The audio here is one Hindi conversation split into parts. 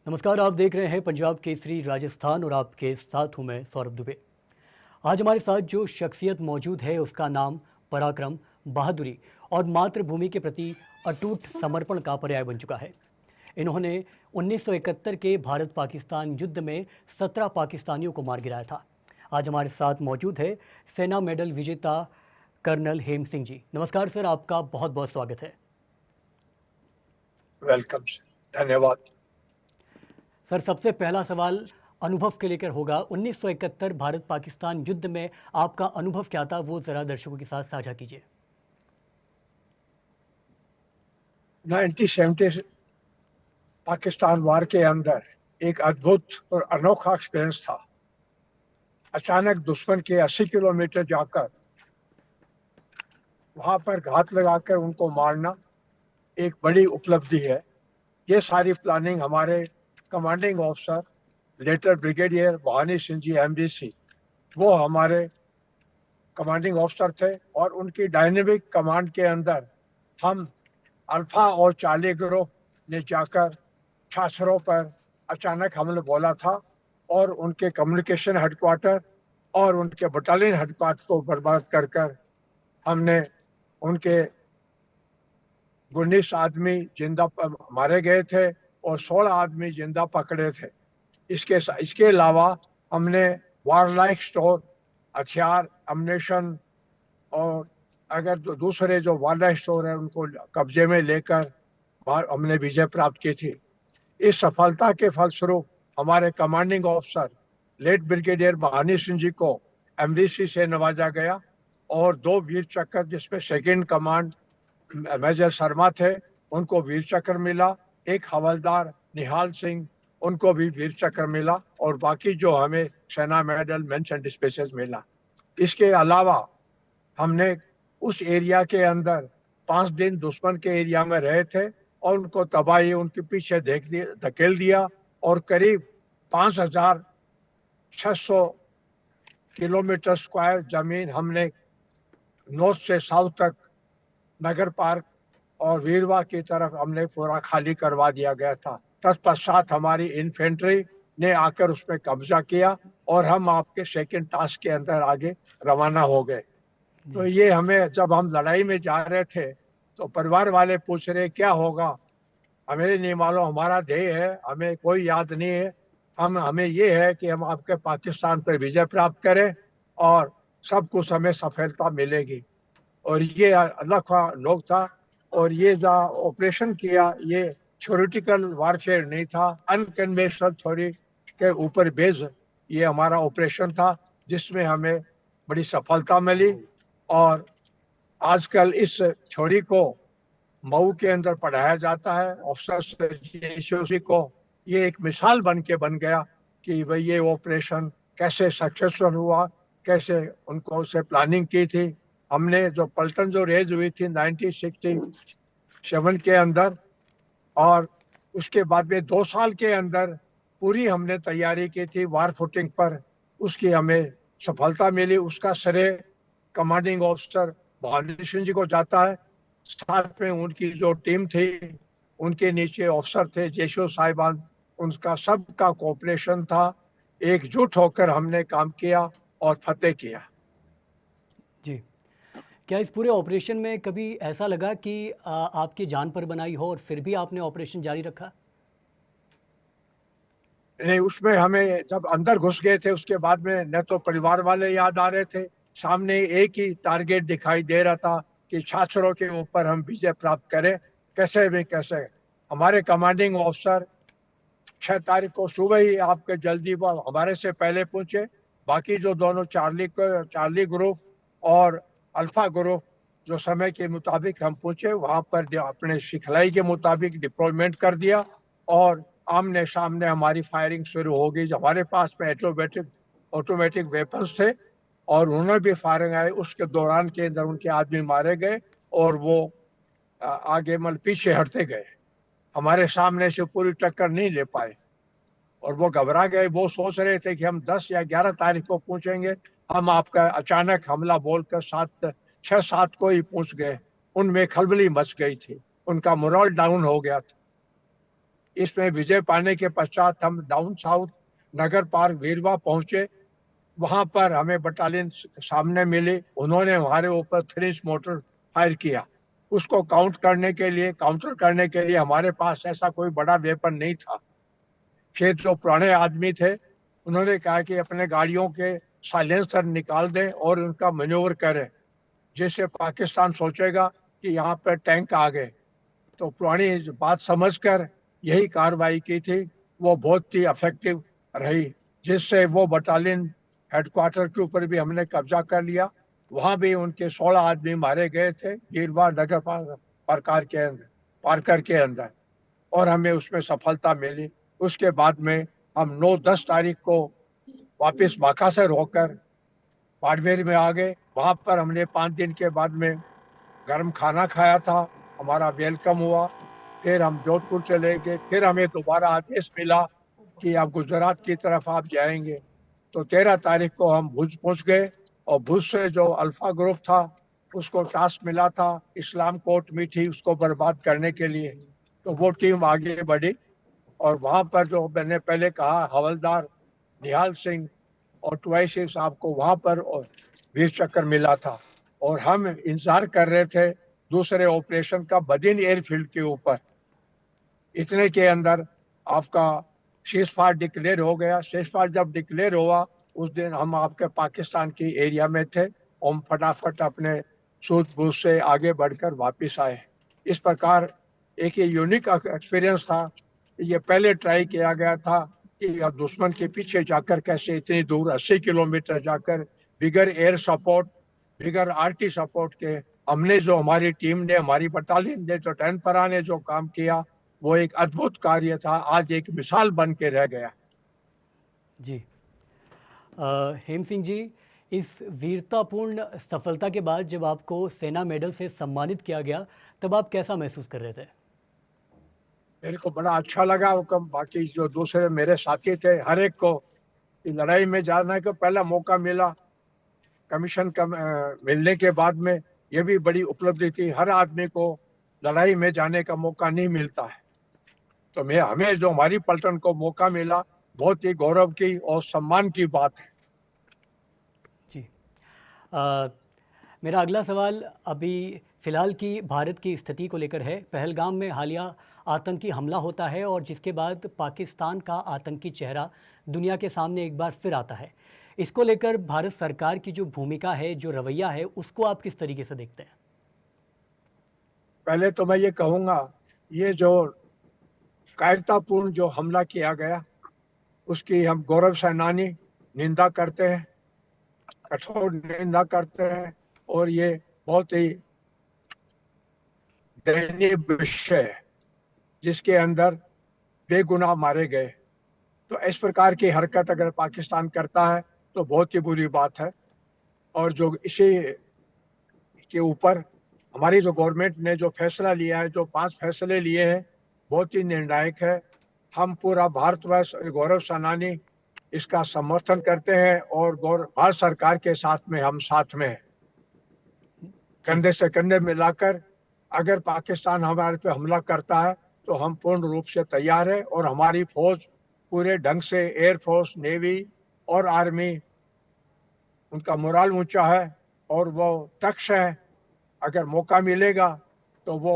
नमस्कार, आप देख रहे हैं पंजाब केसरी राजस्थान और आपके साथ हूं मैं सौरभ दुबे। आज हमारे साथ जो शख्सियत मौजूद है उसका नाम पराक्रम, बहादुरी और मातृभूमि के प्रति अटूट समर्पण का पर्याय बन चुका है। इन्होंने 1971 के भारत पाकिस्तान युद्ध में 17 पाकिस्तानियों को मार गिराया था। आज हमारे साथ मौजूद है सेना मेडल विजेता कर्नल हेम सिंह जी। नमस्कार सर, आपका बहुत बहुत स्वागत है। वेलकम, धन्यवाद। सर, सबसे पहला सवाल अनुभव के लेकर होगा। 1971 भारत पाकिस्तान युद्ध में आपका अनुभव क्या था, वो जरा दर्शकों के साथ साझा कीजिए। 1970 पाकिस्तान वार के अंदर एक अद्भुत और अनोखा एक्सपीरियंस था। अचानक दुश्मन के 80 किलोमीटर जाकर वहां पर घात लगाकर उनको मारना एक बड़ी उपलब्धि है। ये सारी प्लानिंग हमारे commanding officer late brigadier Bhawani Singh ji MDC, वो हमारे कमांडिंग ऑफिसर थे और उनकी डायनेमिक कमांड के अंदर हम अल्फा और चार्ली ग्रुप ने जाकर छाछरों पर अचानक हमने बोला था और उनके कम्युनिकेशन हेडक्वार्टर और उनके बटालियन हेडक्वार्टर को बर्बाद कर कर हमने उनके 19 आदमी जिंदा मारे गए थे और 16 आदमी जिंदा पकड़े थे। इसके अलावा हमने वारलाइक स्टोर, हथियार, अम्युनिशन और अगर जो दूसरे जो वारलाइक स्टोर है उनको कब्जे में लेकर हमने विजय प्राप्त की थी। इस सफलता के फलस्वरूप हमारे commanding officer late brigadier Bhawani Singh ji को MDC से नवाजा गया और 2 वीर चक्र, जिसमें सेकंड कमांड मेजर शर्मा थे, उनको वीर चक्र मिला। एक हवलदार निहाल सिंह, उनको भी वीर चक्र मिला और बाकी जो हमें सेना मेडल मेंशन स्पेशल मिला। इसके अलावा हमने उस एरिया के अंदर 5 दिन दुश्मन के एरिया में रहे थे और उनको तबाही उनके पीछे धकेल दिया और करीब 5,600 किलोमीटर स्क्वायर जमीन हमने नॉर्थ से साउथ तक नगर पार्क और वीरवा की तरफ हमने पूरा खाली करवा दिया गया था। तत्पश्चात हमारी इन्फेंट्री ने आकर उसमें कब्जा किया और हम आपके सेकंड टास्क के अंदर आगे रवाना हो गए। तो ये हमें, जब हम लड़ाई में जा रहे थे तो परिवार वाले पूछ रहे क्या होगा, हमें नहीं मालूम, हमारा ध्येय है, हमें कोई याद नहीं है, हमें ये है कि हम आपके पाकिस्तान पर विजय प्राप्त करें और सब कुछ हमें सफलता मिलेगी। और ये अल्लाह का लोग था और ये जो ऑपरेशन किया ये थ्योरेटिकल वारफेयर नहीं था, अनकन्वेंशनल थ्योरी के ऊपर बेस्ड ये हमारा ऑपरेशन था, जिसमें हमें बड़ी सफलता मिली। और आजकल इस थ्योरी को मऊ के अंदर पढ़ाया जाता है ऑफिसर्स को। ये एक मिसाल बन गया कि भाई ये ऑपरेशन कैसे सक्सेसफुल हुआ, कैसे उनको उसे प्लानिंग की थी हमने। जो पलटन जो रेज हुई थी 1967 के अंदर, और उसके बाद में 2 साल के अंदर पूरी हमने तैयारी की थी वार फुटिंग पर, उसकी हमें सफलता मिली। उसका श्रेय कमांडिंग ऑफिसर भवानी सिंह जी को जाता है। साथ में उनकी जो टीम थी, उनके नीचे ऑफिसर थे जेशो साहिबान, उनका सबका कोऑपरेशन था। एकजुट होकर हमने काम किया और फतेह किया। जी, क्या इस पूरे ऑपरेशन में कभी ऐसा लगा कि आपकी जान पर बनाई हो और फिर भी आपने ऑपरेशन जारी रखा? नहीं, उसमें हमें जब अंदर घुस गए थे उसके बाद में न तो परिवार वाले याद आ रहे थे, सामने एक ही टारगेट दिखाई दे रहा था कि छाछरों के ऊपर हम विजय प्राप्त करें, कैसे भी कैसे। हमारे कमांडिंग ऑफिसर 6 तारीख को सुबह ही आपके जल्दी हमारे से पहले पहुंचे। बाकी जो दोनों चार्ली ग्रुप और अल्फा ग्रुप जो समय के मुताबिक हम पहुंचे, वहां पर अपने सिखलाई के मुताबिक डिप्लॉयमेंट कर दिया और आमने सामने हमारी फायरिंग शुरू हो गई। हमारे पास में ऑटोमेटिक वेपन्स थे और उन्होंने भी फायरिंग आई। उसके दौरान के अंदर उनके आदमी मारे गए और वो आगे पीछे हटते गए, हमारे सामने से पूरी टक्कर नहीं ले पाए और वो घबरा गए। वो सोच रहे थे कि हम 10 या 11 तारीख को पहुंचेंगे, हम आपका अचानक हमला बोलकर 6-7 को ही पहुंच गए। उनमें खलबली मच गई थी, उनका मोरल डाउन हो गया था। इसमें विजय पाने के पश्चात हम डाउन साउथ नगर पार्क वीरवा पहुंचे। वहां पर हमें बटालियन सामने मिली, उन्होंने हमारे ऊपर 3 मोटर फायर किया। उसको काउंटर करने के लिए हमारे पास ऐसा कोई बड़ा वेपन नहीं था। फिर जो पुराने आदमी थे उन्होंने कहा कि अपने गाड़ियों के साइलेंसर निकाल दें और उनका मैन्यूवर करें, जिससे पाकिस्तान सोचेगा कि यहाँ पर टैंक आ गए। तो पुरानी बात समझकर यही कार्रवाई की थी। वो बहुत ही अफेक्टिव रही, जिससे वो बटालियन हेडक्वार्टर के ऊपर भी हमने कब्जा कर लिया। वहां भी उनके 16 आदमी मारे गए थे गिरवा नगर पार्कर के अंदर, और हमें उसमें सफलता मिली। उसके बाद में हम 9-10 तारीख को वापस बांका से होकर बाड़मेर में आ गए। वहां पर हमने 5 दिन के बाद में गर्म खाना खाया था, हमारा वेलकम हुआ। फिर हम जोधपुर चले गए। फिर हमें दोबारा आदेश मिला कि आप गुजरात की तरफ आप जाएंगे। तो 13 तारीख को हम भुज पहुंच गए, और भुज से जो अल्फा ग्रुप था उसको टास्क मिला था इस्लाम कोर्ट मीठी उसको बर्बाद करने के लिए। तो वो टीम आगे बढ़ी, और वहां पर जो मैंने पहले कहा हवलदार निहाल सिंह और टुवैसी साहब को वहां पर वीर चक्र मिला था। और हम इंतजार कर रहे थे दूसरे ऑपरेशन का बदिन एयरफील्ड के ऊपर। इतने के अंदर आपका सीज फायर डिक्लेयर हो गया। सीज फायर जब डिक्लेयर हुआ उस दिन हम आपके पाकिस्तान की एरिया में थे। हम फटाफट अपने सूझबूझ से आगे बढ़कर वापस आए। इस प्रकार एक ये यूनिक एक्सपीरियंस था। ये पहले ट्राई किया गया था कि अब दुश्मन के पीछे जाकर कैसे इतनी दूर 80 किलोमीटर जाकर बिगर एयर सपोर्ट, बिगर आरटी सपोर्ट के हमने जो हमारी टीम ने, हमारी बटालियन ने, जो टैनपरा ने जो काम किया, वो एक अद्भुत कार्य था। आज एक मिसाल बन के रह गया। जी। हेम सिंह जी, इस वीरतापूर्ण सफलता के बाद जब आपको सेना मेडल से सम्मानित किया गया, तब आप कैसा महसूस कर रहे थे? मेरे को बड़ा अच्छा लगा। बाकी जो दूसरे मेरे साथी थे, हर एक को लड़ाई में जाने का पहला मौका मिला। कमीशन का मिलने के बाद में ये भी बड़ी उपलब्धि थी। हर आदमी को लड़ाई में जाने का मौका नहीं मिलता है। तो मैं हमें जो हमारी पलटन को मौका मिला, बहुत ही गौरव की और सम्मान की बात है। जी। अ, मेरा अगला सवाल अभी फ़िलहाल की भारत की स्थिति को लेकर है। पहलगाम में हालिया आतंकी हमला होता है और जिसके बाद पाकिस्तान का आतंकी चेहरा दुनिया के सामने एक बार फिर आता है। इसको लेकर भारत सरकार की जो भूमिका है, जो रवैया है, उसको आप किस तरीके से देखते हैं? पहले तो मैं ये कहूंगा, ये जो कायरतापूर्ण जो हमला किया गया उसकी हम गौरव सेनानी निंदा करते हैं, कठोर निंदा करते हैं। और ये बहुत ही दयनीय विषय है, जिसके अंदर बेगुनाह मारे गए। तो इस प्रकार की हरकत अगर पाकिस्तान करता है तो बहुत ही बुरी बात है। और जो इसी के ऊपर हमारी जो गवर्नमेंट ने जो फैसला लिया है, जो 5 फैसले लिए हैं, बहुत ही निर्णायक है। हम पूरा भारतवर्ष गौरव सेनानी इसका समर्थन करते हैं, और भारत सरकार के साथ में हम साथ में हैं। जी। कंधे से कंधे मिलाकर अगर पाकिस्तान हमारे पे हमला करता है तो हम पूर्ण रूप से तैयार है। और हमारी फौज पूरे ढंग से, एयरफोर्स, नेवी और आर्मी, उनका मोराल ऊंचा है और वो दक्ष है। अगर मौका मिलेगा तो वो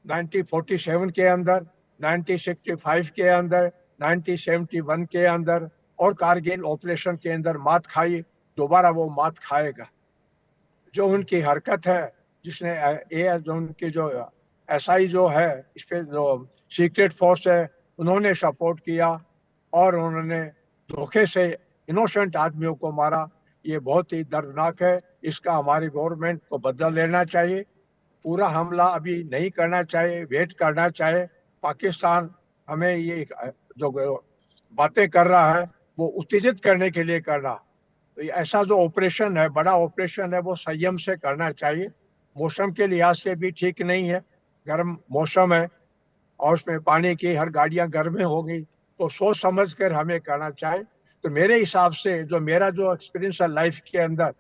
1947 के अंदर, 1965 के अंदर, 1971 के अंदर और कारगिल ऑपरेशन के अंदर मात खाई, दोबारा वो मात खाएगा। जो उनकी हरकत है, जिसने ये जो उनकी जो एसआई जो है, इस पे जो सीक्रेट फोर्स है, उन्होंने सपोर्ट किया और उन्होंने धोखे से इनोसेंट आदमियों को मारा। ये बहुत ही दर्दनाक है। इसका हमारी गवर्नमेंट को बदला लेना चाहिए। पूरा हमला अभी नहीं करना चाहिए, वेट करना चाहिए। पाकिस्तान हमें ये जो बातें कर रहा है वो उत्तेजित करने के लिए कर रहा। तो ऐसा जो ऑपरेशन है, बड़ा ऑपरेशन है, वो संयम से करना चाहिए। मौसम के लिहाज से भी ठीक नहीं है, गर्म मौसम है और उसमें पानी की हर गाड़ियां गर्म हो गई। तो सोच समझ कर हमें करना चाहिए। तो मेरे हिसाब से जो मेरा जो एक्सपीरियंस है लाइफ के अंदर,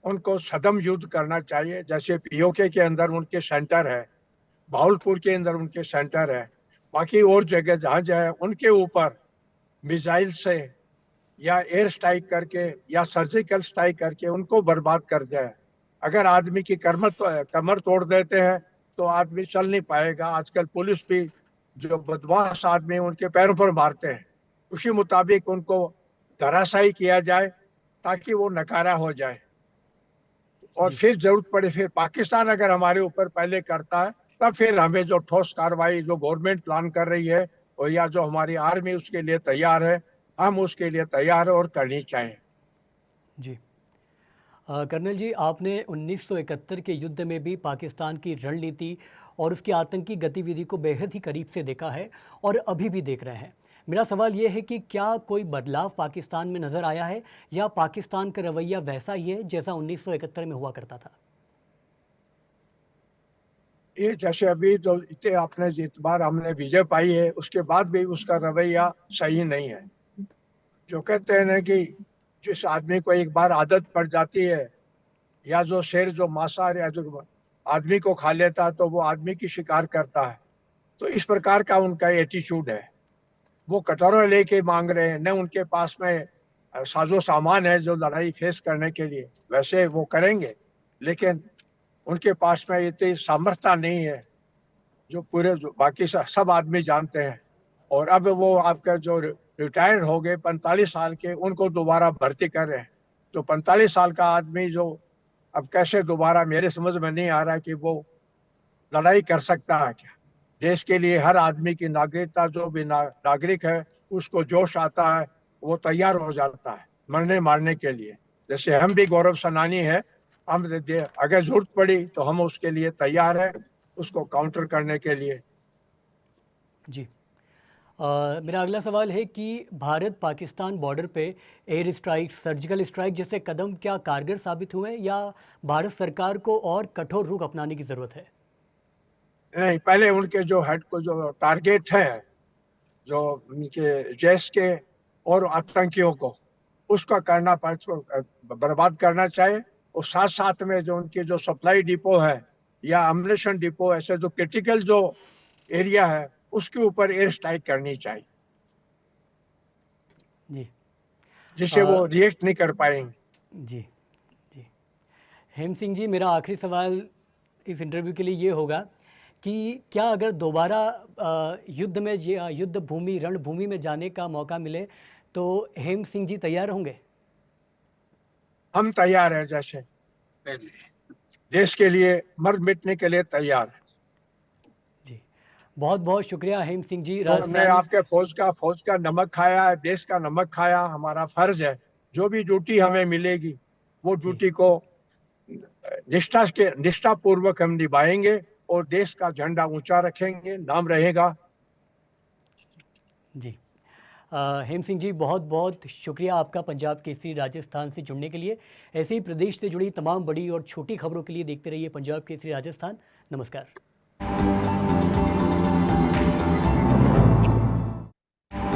उनको सदम युद्ध करना चाहिए। जैसे पीओके के अंदर उनके सेंटर है, भावलपुर के अंदर उनके सेंटर है, बाकी और जगह जहाँ जाए उनके ऊपर मिसाइल से या एयर स्ट्राइक करके या सर्जिकल स्ट्राइक करके उनको बर्बाद कर जाए। अगर आदमी की कमर तोड़ देते हैं तो आदमी चल नहीं पाएगा। आजकल पुलिस भी जो बदमाश आदमी उनके पैरों पर मारते हैं, उसी मुताबिक उनको धराशायी किया जाए ताकि वो नकारा हो जाए। और जी फिर जरूरत पड़े, फिर पाकिस्तान अगर हमारे ऊपर पहले करता है तब फिर हमें जो ठोस कार्रवाई जो गवर्नमेंट प्लान कर रही है और या जो हमारी आर्मी उसके लिए तैयार है, हम उसके लिए तैयार है और करनी चाहिए। जी कर्नल जी, आपने 1971 के युद्ध में भी पाकिस्तान की रणनीति और उसकी आतंकी गतिविधि को बेहद ही करीब से देखा है और अभी भी देख रहे हैं। मेरा सवाल ये है कि क्या कोई बदलाव पाकिस्तान में नज़र आया है या पाकिस्तान का रवैया वैसा ही है जैसा 1971 में हुआ करता था? ये जैसे अभी जो इतने आपने जित बार हमने विजय पाई है उसके बाद भी उसका रवैया सही नहीं है। जो कहते हैं ना कि जिस आदमी को एक बार आदत पड़ जाती है, या जो शेर जो मांसाहारी या जो आदमी को खा लेता है तो वो आदमी की शिकार करता है, तो इस प्रकार का उनका एटीट्यूड है। वो कटोरा लेके मांग रहे हैं, न उनके पास में साजो सामान है जो लड़ाई फेस करने के लिए। वैसे वो करेंगे लेकिन उनके पास में इतनी सामर्थ्य नहीं है जो पूरे जो बाकी सब आदमी जानते हैं। और अब वो आपका जो रिटायर्ड हो गए 45 साल के, उनको दोबारा भर्ती कर रहे हैं। तो 45 साल का आदमी जो अब कैसे दोबारा, मेरे समझ में नहीं आ रहा कि वो लड़ाई कर सकता है क्या। देश के लिए हर आदमी की नागरिकता, जो भी नागरिक है उसको जोश आता है, वो तैयार हो जाता है मरने मारने के लिए। जैसे हम भी गौरव सेनानी है, हम अगर जरूरत पड़ी तो हम उसके लिए तैयार है, उसको काउंटर करने के लिए। जी मेरा अगला सवाल है कि भारत पाकिस्तान बॉर्डर पे एयर स्ट्राइक, सर्जिकल स्ट्राइक जैसे कदम क्या कारगर साबित हुए या भारत सरकार को और कठोर रुख अपनाने की ज़रूरत है? नहीं, पहले उनके जो हेड को जो टारगेट है, जो उनके जैश के और आतंकियों को, उसका करना बर्बाद करना चाहिए। और साथ साथ में जो उनके जो सप्लाई डिपो है या अम्युनिशन डिपो, ऐसे जो क्रिटिकल जो एरिया है उसके ऊपर एयर स्ट्राइक करनी चाहिए, जी जिससे अ, वो रिएक्ट नहीं कर पाएंगे। जी जी हेम सिंह जी, मेरा आखिरी सवाल इस इंटरव्यू के लिए ये होगा कि क्या अगर दोबारा युद्ध में युद्ध भूमि रणभूमि में जाने का मौका मिले तो हेम सिंह जी तैयार होंगे? हम तैयार हैं, जैसे देश के लिए मर मिटने के लिए तैयार है। जी बहुत बहुत शुक्रिया हेम सिंह जी, जो हमने राजस्थान। आपके फौज का नमक खाया है, देश का नमक खाया, हमारा फर्ज है जो भी ड्यूटी हमें मिलेगी वो जी ड्यूटी को निष्ठा पूर्वक हम निभाएंगे और देश का झंडा ऊंचा रखेंगे, नाम रहेगा। जी हेम सिंह जी, बहुत बहुत शुक्रिया आपका पंजाब केसरी राजस्थान से जुड़ने के लिए। ऐसे ही प्रदेश से जुड़ी तमाम बड़ी और छोटी खबरों के लिए देखते रहिए पंजाब केसरी राजस्थान। नमस्कार।